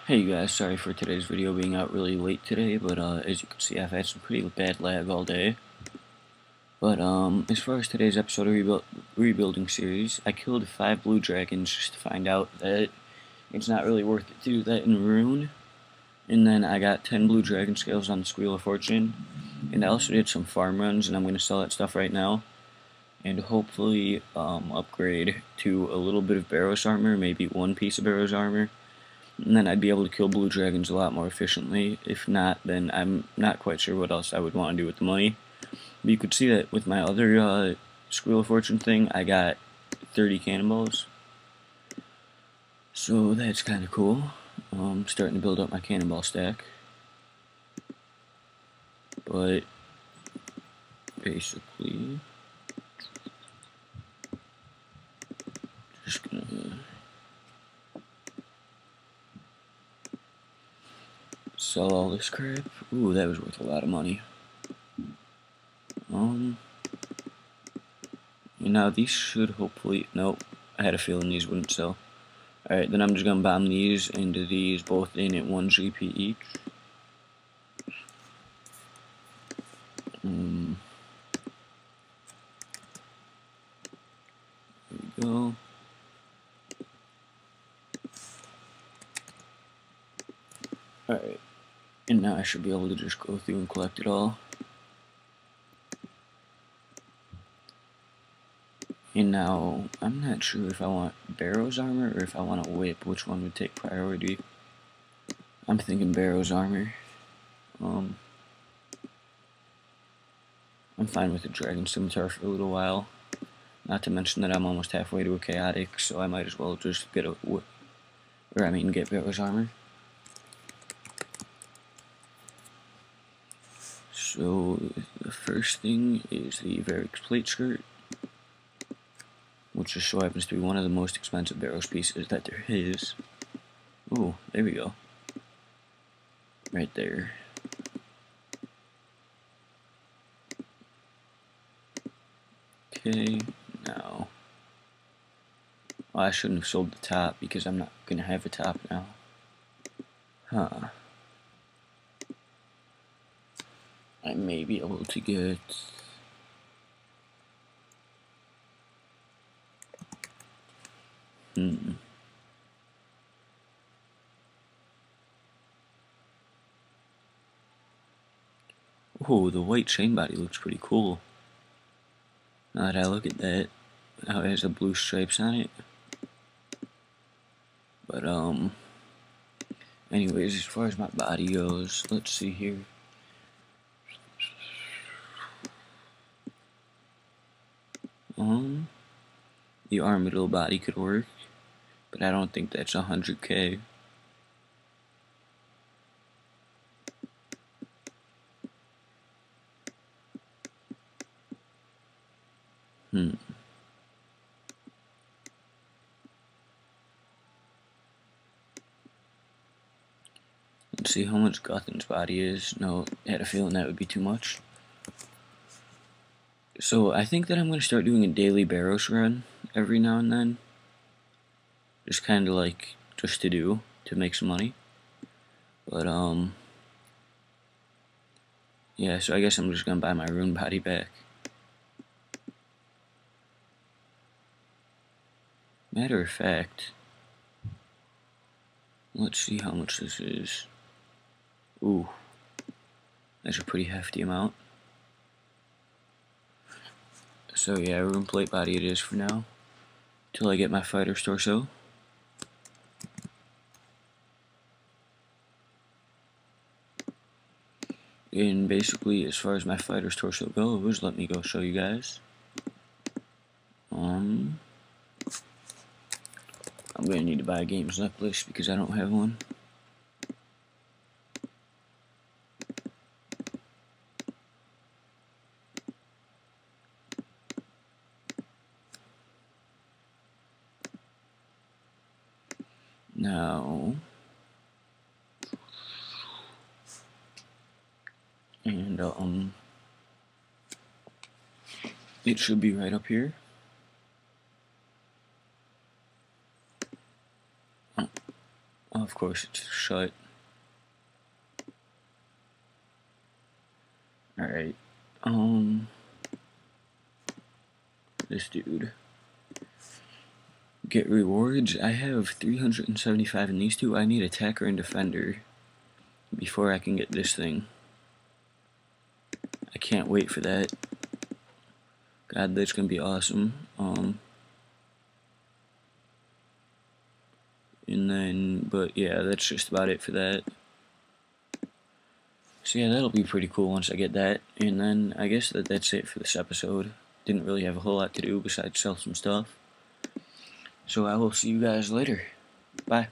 Hey guys, sorry for today's video being out really late today, but as you can see I've had some pretty bad lag all day. But as far as today's episode of Rebuilding series, I killed 5 blue dragons just to find out that it's not really worth it to do that in Rune. And then I got 10 blue dragon scales on the Squeal of Fortune. And I also did some farm runs, and I'm going to sell that stuff right now. And hopefully upgrade to a little bit of Barrow's armor, maybe 1 piece of Barrow's armor. And then I'd be able to kill blue dragons a lot more efficiently. If not, then I'm not quite sure what else I would want to do with the money. But you could see that with my other Squeal of Fortune thing, I got 30 cannonballs. So that's kind of cool. Starting to build up my cannonball stack. But basically, just gonna sell all this crap. Ooh, that was worth a lot of money. And now these should hopefully, nope, I had a feeling these wouldn't sell. Alright, then I'm just gonna bomb these into these both in at 1 GP each. There we go. Alright, and now I should be able to just go through and collect it all. And now, I'm not sure if I want Barrow's armor or if I want a whip, which one would take priority. I'm thinking Barrow's armor. I'm fine with the Dragon Scimitar for a little while. Not to mention that I'm almost halfway to a Chaotic, so I might as well just get a whip. Or I mean get Barrow's armor. So, the first thing is the Varix plate skirt, which just so happens to be one of the most expensive Barrows pieces that there is. Ooh, there we go. Right there. Okay, now. Well, I shouldn't have sold the top because I'm not going to have a top now. Huh. I may be able to get... Oh, the white chain body looks pretty cool. Now that I look at that, how it has the blue stripes on it. But, anyways, as far as my body goes, let's see here. The armadillo body could work, but I don't think that's 100k. Let's see how much Guthin's body is. No, I had a feeling that would be too much. So I think that I'm going to start doing a daily Barrows run every now and then. Just kind of like, just to make some money. But, yeah, so I guess I'm just going to buy my rune body back. Matter of fact, let's see how much this is. Ooh, that's a pretty hefty amount. So yeah, rune plate body it is for now, till I get my fighter's torso. And basically, as far as my fighter's torso goes, let me go show you guys. I'm gonna need to buy a games necklace because I don't have one. Now, and it should be right up here. Oh, of course it's shut. Alright. This dude. Get rewards. I have 375 in these two. I need attacker and defender before I can get this thing. I can't wait for that. God, that's gonna be awesome. And then, but yeah, that's just about it for that. So yeah, that'll be pretty cool once I get that. And then I guess that's it for this episode. Didn't really have a whole lot to do besides sell some stuff. So I will see you guys later. Bye.